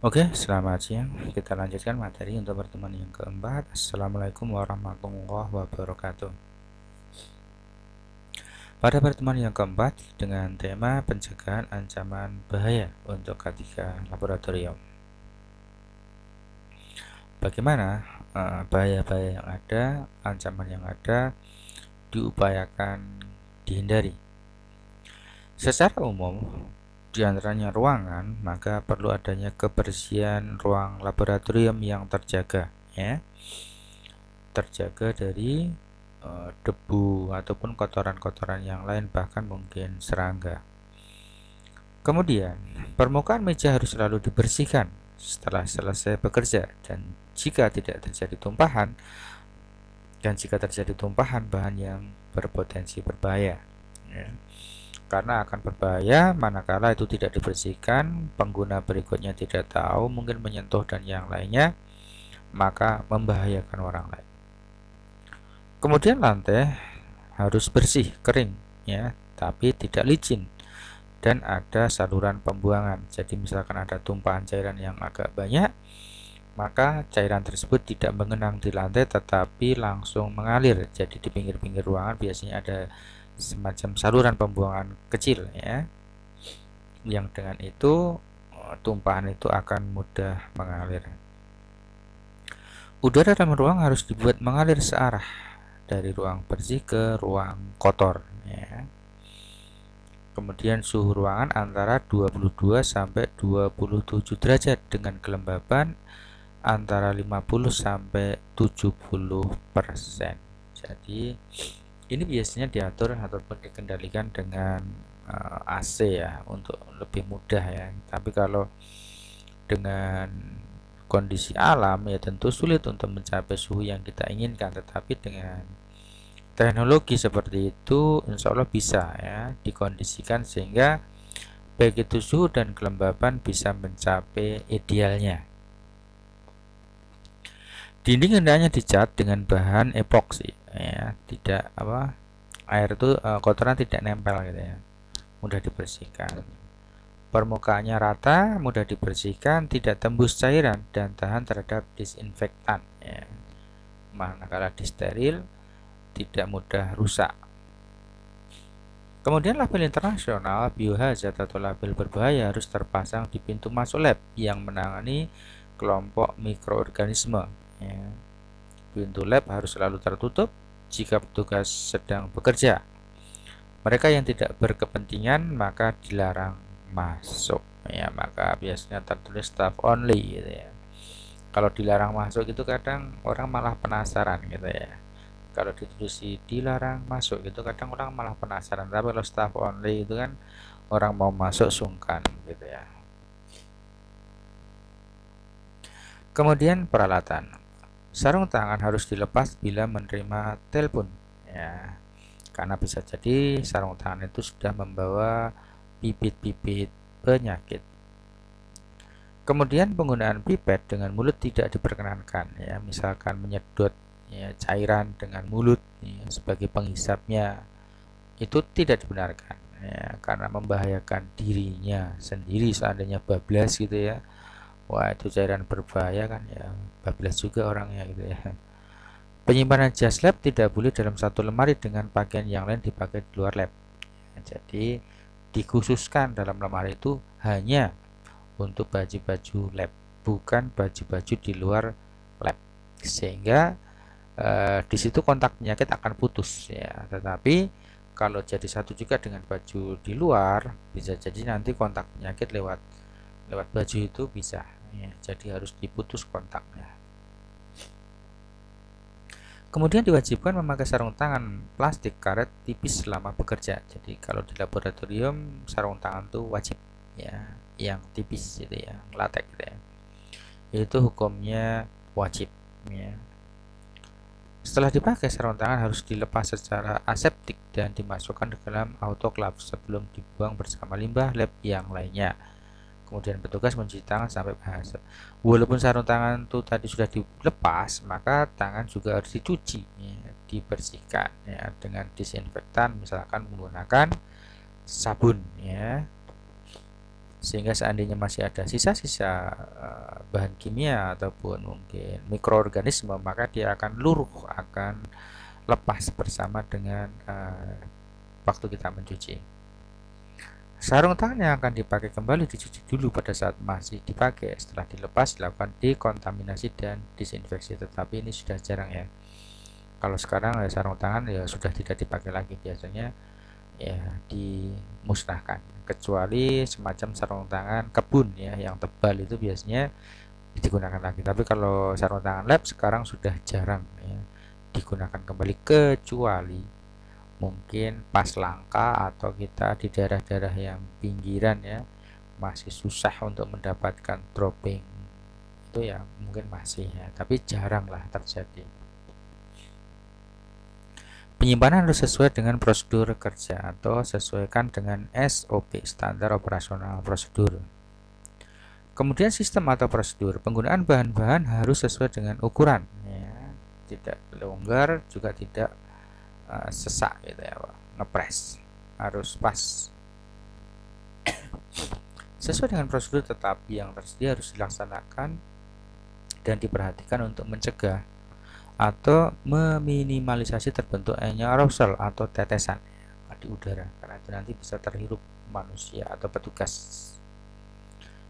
Oke, selamat siang. Kita lanjutkan materi untuk pertemuan yang keempat. Assalamualaikum warahmatullahi wabarakatuh. Pada pertemuan yang keempat dengan tema pencegahan ancaman bahaya untuk K3 laboratorium. Bagaimana bahaya-bahaya yang ada, ancaman yang ada diupayakan dihindari. Secara umum, di antaranya ruangan, maka perlu adanya kebersihan ruang laboratorium yang terjaga, ya. Terjaga dari debu ataupun kotoran-kotoran yang lain, bahkan mungkin serangga. Kemudian, permukaan meja harus selalu dibersihkan setelah selesai bekerja, dan jika terjadi tumpahan bahan yang berpotensi berbahaya, ya. Karena akan berbahaya manakala itu tidak dibersihkan, pengguna berikutnya tidak tahu, mungkin menyentuh dan yang lainnya, maka membahayakan orang lain. Kemudian lantai harus bersih, kering, ya, tapi tidak licin, dan ada saluran pembuangan. Jadi misalkan ada tumpahan cairan yang agak banyak, maka cairan tersebut tidak mengenang di lantai tetapi langsung mengalir. Jadi di pinggir-pinggir ruangan biasanya ada semacam saluran pembuangan kecil, ya, yang dengan itu tumpahan itu akan mudah mengalir. Udara dalam ruang harus dibuat mengalir searah dari ruang bersih ke ruang kotor, ya. Kemudian suhu ruangan antara 22 sampai 27 derajat dengan kelembaban antara 50 sampai 70%. Jadi ini biasanya diatur ataupun dikendalikan dengan AC, ya, untuk lebih mudah, ya. Tapi kalau dengan kondisi alam, ya tentu sulit untuk mencapai suhu yang kita inginkan. Tetapi dengan teknologi seperti itu insya Allah bisa, ya, dikondisikan sehingga baik itu suhu dan kelembaban bisa mencapai idealnya. Dinding hendaknya dicat dengan bahan epoksi, ya, tidak air itu kotoran tidak nempel gitu, ya, mudah dibersihkan. Permukaannya rata, mudah dibersihkan, tidak tembus cairan dan tahan terhadap disinfektan, ya. Manakala disteril tidak mudah rusak. Kemudian label internasional biohazard atau label berbahaya harus terpasang di pintu masuk lab yang menangani kelompok mikroorganisme, ya. Pintu lab harus selalu tertutup jika petugas sedang bekerja. Mereka yang tidak berkepentingan maka dilarang masuk, ya. Maka biasanya tertulis staff only gitu, ya. Kalau dilarang masuk itu kadang orang malah penasaran gitu, ya. Kalau ditulis dilarang masuk gitu kadang orang malah penasaran, tapi kalau staff only itu kan orang mau masuk sungkan gitu, ya. Kemudian peralatan. Sarung tangan harus dilepas bila menerima telepon, ya. Karena bisa jadi sarung tangan itu sudah membawa bibit-bibit penyakit. Kemudian penggunaan pipet dengan mulut tidak diperkenankan, ya. Misalkan menyedot, ya, cairan dengan mulut, ya, sebagai penghisapnya itu tidak dibenarkan, ya, karena membahayakan dirinya sendiri. Seandainya bablas gitu, ya, wah itu cairan berbahaya kan, ya, bablas juga orangnya gitu, ya. Penyimpanan jas lab tidak boleh dalam satu lemari dengan pakaian yang lain dipakai di luar lab. Jadi dikhususkan dalam lemari itu hanya untuk baju-baju lab, bukan baju-baju di luar lab, sehingga di situ kontak penyakit akan putus, ya. Tetapi kalau jadi satu juga dengan baju di luar, bisa jadi nanti kontak penyakit lewat baju itu bisa, ya. Jadi harus diputus kontaknya. Kemudian diwajibkan memakai sarung tangan plastik karet tipis selama bekerja. Jadi kalau di laboratorium sarung tangan itu wajib, ya, yang tipis gitu, ya, latex gitu, ya. Itu hukumnya wajib, ya. Setelah dipakai, sarung tangan harus dilepas secara aseptik dan dimasukkan ke dalam autoclave sebelum dibuang bersama limbah lab yang lainnya. Kemudian petugas mencuci tangan sampai basah. Walaupun sarung tangan itu tadi sudah dilepas, maka tangan juga harus dicuci, ya, dibersihkan, ya, dengan disinfektan, misalkan menggunakan sabun, ya. sehingga seandainya masih ada sisa-sisa bahan kimia ataupun mungkin mikroorganisme, maka dia akan luruh, akan lepas bersama dengan waktu kita mencuci. Sarung tangan yang akan dipakai kembali dicuci dulu pada saat masih dipakai. Setelah dilepas dilakukan dekontaminasi dan disinfeksi. Tetapi ini sudah jarang ya. Kalau sekarang ya, sarung tangan ya sudah tidak dipakai lagi, biasanya ya dimusnahkan. Kecuali semacam sarung tangan kebun ya yang tebal, itu biasanya digunakan lagi. Tapi kalau sarung tangan lab sekarang sudah jarang ya digunakan kembali, kecuali mungkin pas langka atau kita di daerah-daerah yang pinggiran ya masih susah untuk mendapatkan dropping, itu ya mungkin masih ya, tapi jarang lah terjadi. Penyimpanan harus sesuai dengan prosedur kerja atau sesuaikan dengan SOP, standar operasional prosedur. Kemudian sistem atau prosedur penggunaan bahan-bahan harus sesuai dengan ukuran ya, tidak longgar juga tidak sesak gitu ya Pak. Ngepres harus pas sesuai dengan prosedur, tetapi yang tersedia harus dilaksanakan dan diperhatikan untuk mencegah atau meminimalisasi terbentuk aerosol atau tetesan di udara, karena itu nanti bisa terhirup manusia atau petugas.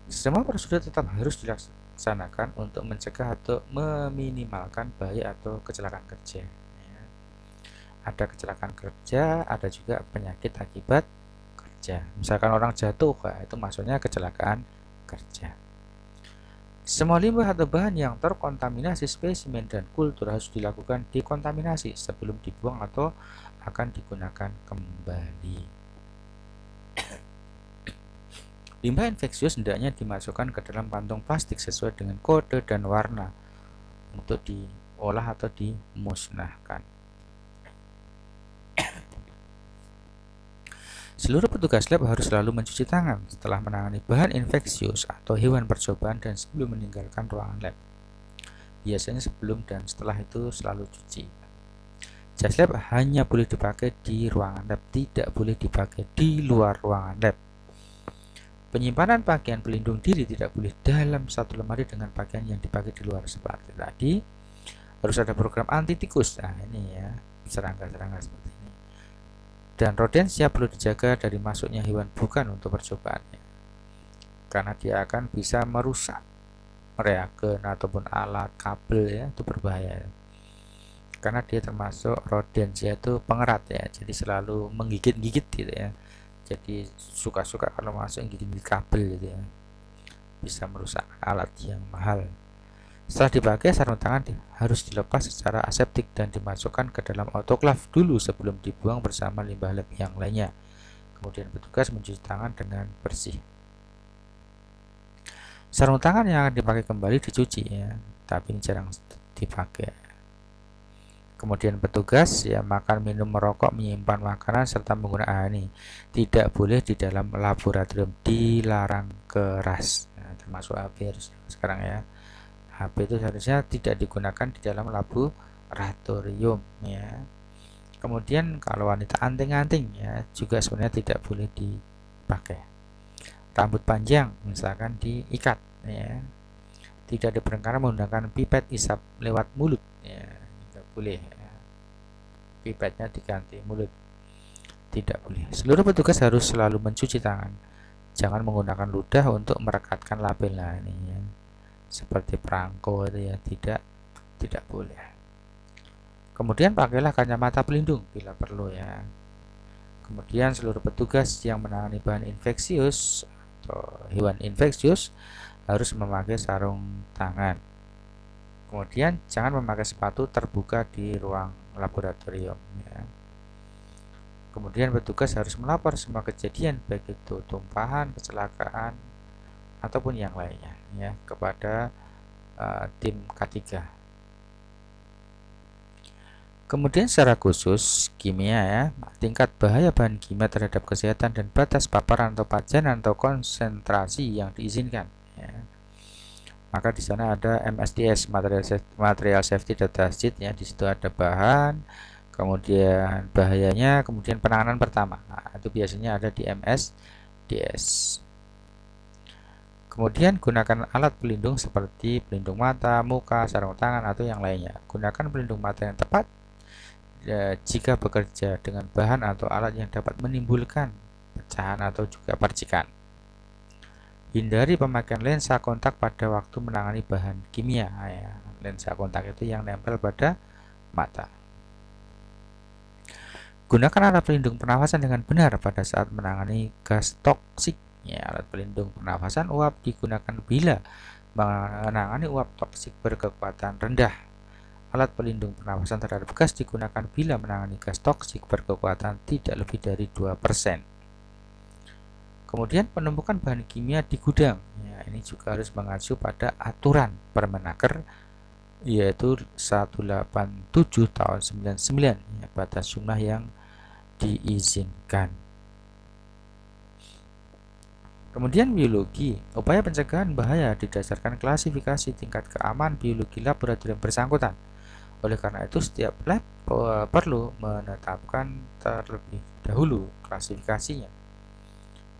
Semua prosedur tetap harus dilaksanakan untuk mencegah atau meminimalkan bahaya atau kecelakaan kerja. Ada kecelakaan kerja, ada juga penyakit akibat kerja. Misalkan orang jatuh, itu maksudnya kecelakaan kerja. Semua limbah atau bahan yang terkontaminasi spesimen dan kultur harus dilakukan dekontaminasi sebelum dibuang atau akan digunakan kembali. Limbah infeksius hendaknya dimasukkan ke dalam kantong plastik sesuai dengan kode dan warna untuk diolah atau dimusnahkan. Seluruh petugas lab harus selalu mencuci tangan setelah menangani bahan infeksius atau hewan percobaan dan sebelum meninggalkan ruangan lab. Biasanya sebelum dan setelah itu selalu cuci. Jas lab hanya boleh dipakai di ruangan lab, tidak boleh dipakai di luar ruangan lab. Penyimpanan pakaian pelindung diri tidak boleh dalam satu lemari dengan pakaian yang dipakai di luar. Seperti tadi, harus ada program anti tikus. Nah ini ya, serangga-serangga seperti ini. Dan rodensia perlu dijaga dari masuknya hewan bukan untuk percobaannya, karena dia akan bisa merusak reagen ataupun alat, kabel ya, itu berbahaya. Karena dia termasuk rodensia itu pengerat ya, jadi selalu menggigit-gigit gitu ya. Jadi suka-suka kalau masuk gigit-gigit kabel gitu ya, bisa merusak alat yang mahal. Setelah dipakai, sarung tangan harus dilepas secara aseptik dan dimasukkan ke dalam autoklaf dulu sebelum dibuang bersama limbah lab yang lainnya. Kemudian petugas mencuci tangan dengan bersih. Sarung tangan yang akan dipakai kembali dicuci ya, tapi ini jarang dipakai. Kemudian petugas ya makan, minum, merokok, menyimpan makanan serta menggunakan ini tidak boleh di dalam laboratorium, dilarang keras. Nah, termasuk HP sekarang ya. HP itu seharusnya tidak digunakan di dalam laboratorium ya. Kemudian kalau wanita anting-anting ya juga sebenarnya tidak boleh dipakai. Rambut panjang misalkan diikat ya. Tidak diperkenankan menggunakan pipet isap lewat mulut ya. Boleh ya. Pipetnya diganti, mulut tidak boleh. Seluruh petugas harus selalu mencuci tangan, jangan menggunakan ludah untuk merekatkan label. Nah ini ya, seperti perangko itu ya, tidak boleh. Kemudian pakailah kacamata pelindung bila perlu ya. Kemudian seluruh petugas yang menangani bahan infeksius atau hewan infeksius harus memakai sarung tangan. Kemudian jangan memakai sepatu terbuka di ruang laboratorium ya. Kemudian petugas harus melapor semua kejadian baik itu tumpahan, kecelakaan ataupun yang lainnya ya kepada tim K3. Kemudian secara khusus kimia ya, tingkat bahaya bahan kimia terhadap kesehatan dan batas paparan atau pajanan atau konsentrasi yang diizinkan ya. Maka di sana ada MSDS, Material Safety Data Sheet ya. Di situ ada bahan, kemudian bahayanya, kemudian penanganan pertama. Nah, itu biasanya ada di MSDS. Kemudian gunakan alat pelindung seperti pelindung mata, muka, sarung tangan, atau yang lainnya. Gunakan pelindung mata yang tepat jika bekerja dengan bahan atau alat yang dapat menimbulkan pecahan atau juga percikan. Hindari pemakaian lensa kontak pada waktu menangani bahan kimia. Ya, lensa kontak itu yang nempel pada mata. Gunakan alat pelindung pernafasan dengan benar pada saat menangani gas toksik. Ya, alat pelindung pernafasan uap digunakan bila menangani uap toksik berkekuatan rendah. Alat pelindung pernafasan terhadap gas digunakan bila menangani gas toksik berkekuatan tidak lebih dari 2%. Kemudian penumpukan bahan kimia di gudang. Ya, ini juga harus mengacu pada aturan Permenaker yaitu 187 tahun 99, ya, batas jumlah yang diizinkan. Kemudian biologi, upaya pencegahan bahaya didasarkan klasifikasi tingkat keamanan biologi laboratorium bersangkutan. Oleh karena itu, setiap lab perlu menetapkan terlebih dahulu klasifikasinya.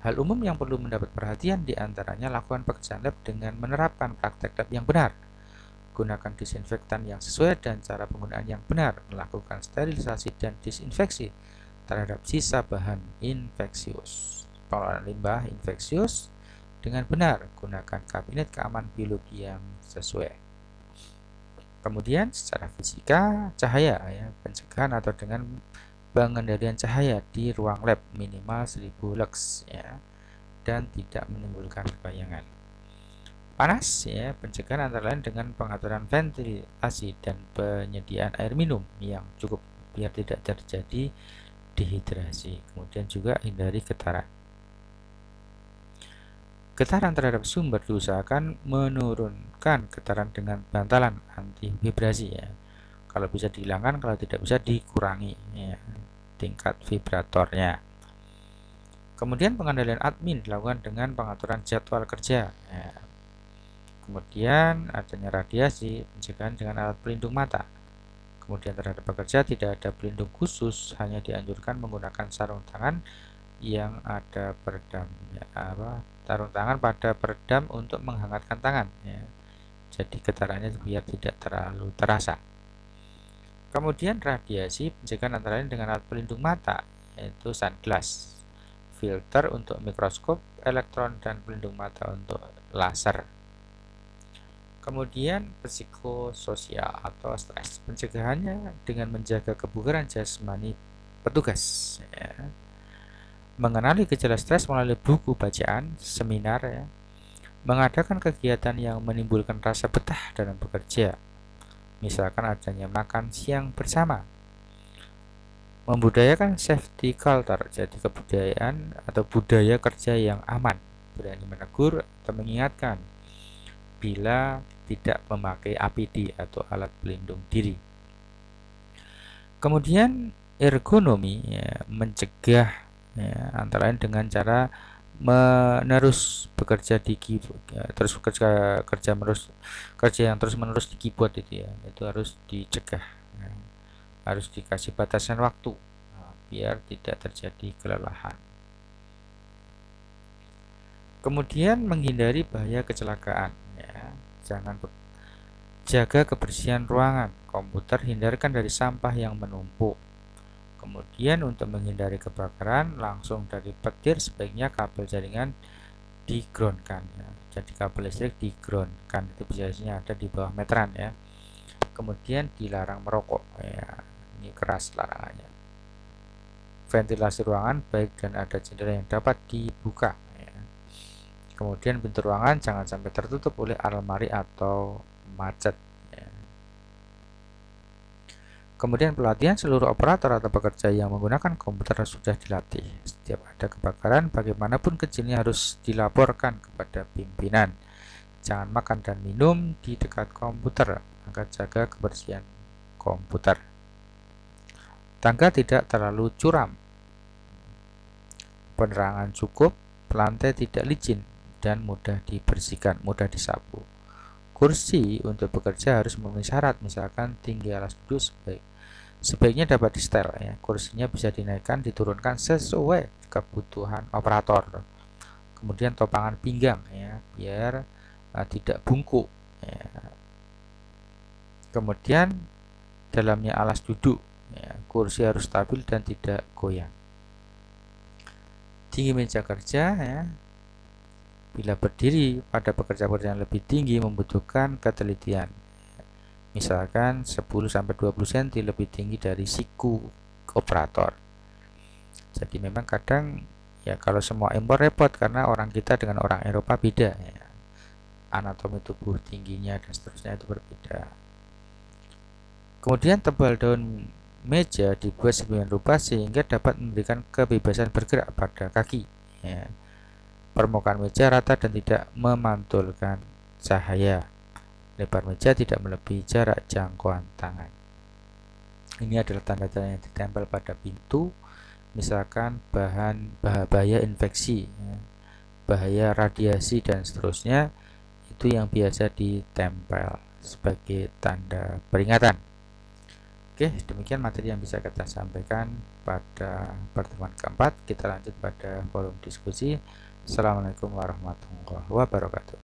Hal umum yang perlu mendapat perhatian diantaranya lakukan pekerjaan lab dengan menerapkan praktek lab yang benar, gunakan disinfektan yang sesuai dan cara penggunaan yang benar, melakukan sterilisasi dan disinfeksi terhadap sisa bahan infeksius, pengelolaan limbah infeksius dengan benar, gunakan kabinet keamanan biologi yang sesuai. Kemudian secara fisika, cahaya, ya, pencegahan atau dengan pengendalian cahaya di ruang lab minimal 1000 lux, ya, dan tidak menimbulkan bayangan. Panas, ya, pencegahan antara lain dengan pengaturan ventilasi dan penyediaan air minum yang cukup biar tidak terjadi dehidrasi. Kemudian juga hindari getaran. Getaran terhadap sumber diusahakan menurunkan getaran dengan bantalan anti vibrasi, ya. Kalau bisa dihilangkan, kalau tidak bisa dikurangi, ya, tingkat vibratornya. Kemudian pengendalian admin dilakukan dengan pengaturan jadwal kerja, ya. Kemudian adanya radiasi, pencegahan dengan alat pelindung mata. Kemudian terhadap pekerja tidak ada pelindung khusus, hanya dianjurkan menggunakan sarung tangan yang ada peredam, ya, sarung tangan pada peredam untuk menghangatkan tangan, ya. Jadi getarannya biar tidak terlalu terasa. Kemudian radiasi pencegahan antara lain dengan alat pelindung mata, yaitu sunglass, filter untuk mikroskop elektron, dan pelindung mata untuk laser. Kemudian psikososial atau stres, pencegahannya dengan menjaga kebugaran jasmani petugas, ya. Mengenali gejala stres melalui buku bacaan, seminar, ya. Mengadakan kegiatan yang menimbulkan rasa betah dalam bekerja, misalkan adanya makan siang bersama. Membudayakan safety culture, jadi kebudayaan atau budaya kerja yang aman, berani menegur atau mengingatkan bila tidak memakai APD atau alat pelindung diri. Kemudian ergonomi, ya, mencegah, ya, antara lain dengan cara menerus bekerja di keyboard, ya, terus kerja yang terus menerus di keyboard itu, ya, itu harus dicegah, ya. Harus dikasih batasan waktu, nah, biar tidak terjadi kelelahan. Kemudian menghindari bahaya kecelakaan, ya. Jaga kebersihan ruangan komputer, hindarkan dari sampah yang menumpuk. Kemudian untuk menghindari kebakaran langsung dari petir, sebaiknya kabel jaringan digroundkan, ya. Jadi kabel listrik digroundkan, itu biasanya ada di bawah meteran, ya. Kemudian dilarang merokok, ya, ini keras larangannya. Ventilasi ruangan baik dan ada jendela yang dapat dibuka, ya. Kemudian pintu ruangan jangan sampai tertutup oleh almari atau macet, ya. Kemudian pelatihan, seluruh operator atau pekerja yang menggunakan komputer sudah dilatih. Setiap ada kebakaran, bagaimanapun kecilnya, harus dilaporkan kepada pimpinan. Jangan makan dan minum di dekat komputer, maka jaga kebersihan komputer. Tangga tidak terlalu curam, penerangan cukup, lantai tidak licin dan mudah dibersihkan, mudah disapu. Kursi untuk bekerja harus memenuhi syarat, misalkan tinggi alas duduk sebaiknya dapat di setel, ya. Kursinya bisa dinaikkan, diturunkan sesuai kebutuhan operator. kemudian topangan pinggang ya, biar tidak bungkuk ya. Kemudian dalamnya alas duduk ya, kursi harus stabil dan tidak goyang. Tinggi meja kerja ya, bila berdiri pada pekerjaan-pekerjaan lebih tinggi membutuhkan ketelitian. Misalkan 10-20 cm lebih tinggi dari siku operator. Jadi memang kadang ya kalau semua impor repot karena orang kita dengan orang Eropa beda ya. Anatomi tubuh tingginya dan seterusnya itu berbeda. Kemudian tebal daun meja dibuat sedemikian rupa sehingga dapat memberikan kebebasan bergerak pada kaki ya. Permukaan meja rata dan tidak memantulkan cahaya. Lebar meja tidak melebihi jarak jangkauan tangan. Ini adalah tanda-tanda yang ditempel pada pintu, misalkan bahaya infeksi ya, bahaya radiasi dan seterusnya, itu yang biasa ditempel sebagai tanda peringatan. Oke, demikian materi yang bisa kita sampaikan pada pertemuan keempat. Kita lanjut pada forum diskusi. Assalamualaikum warahmatullahi wabarakatuh.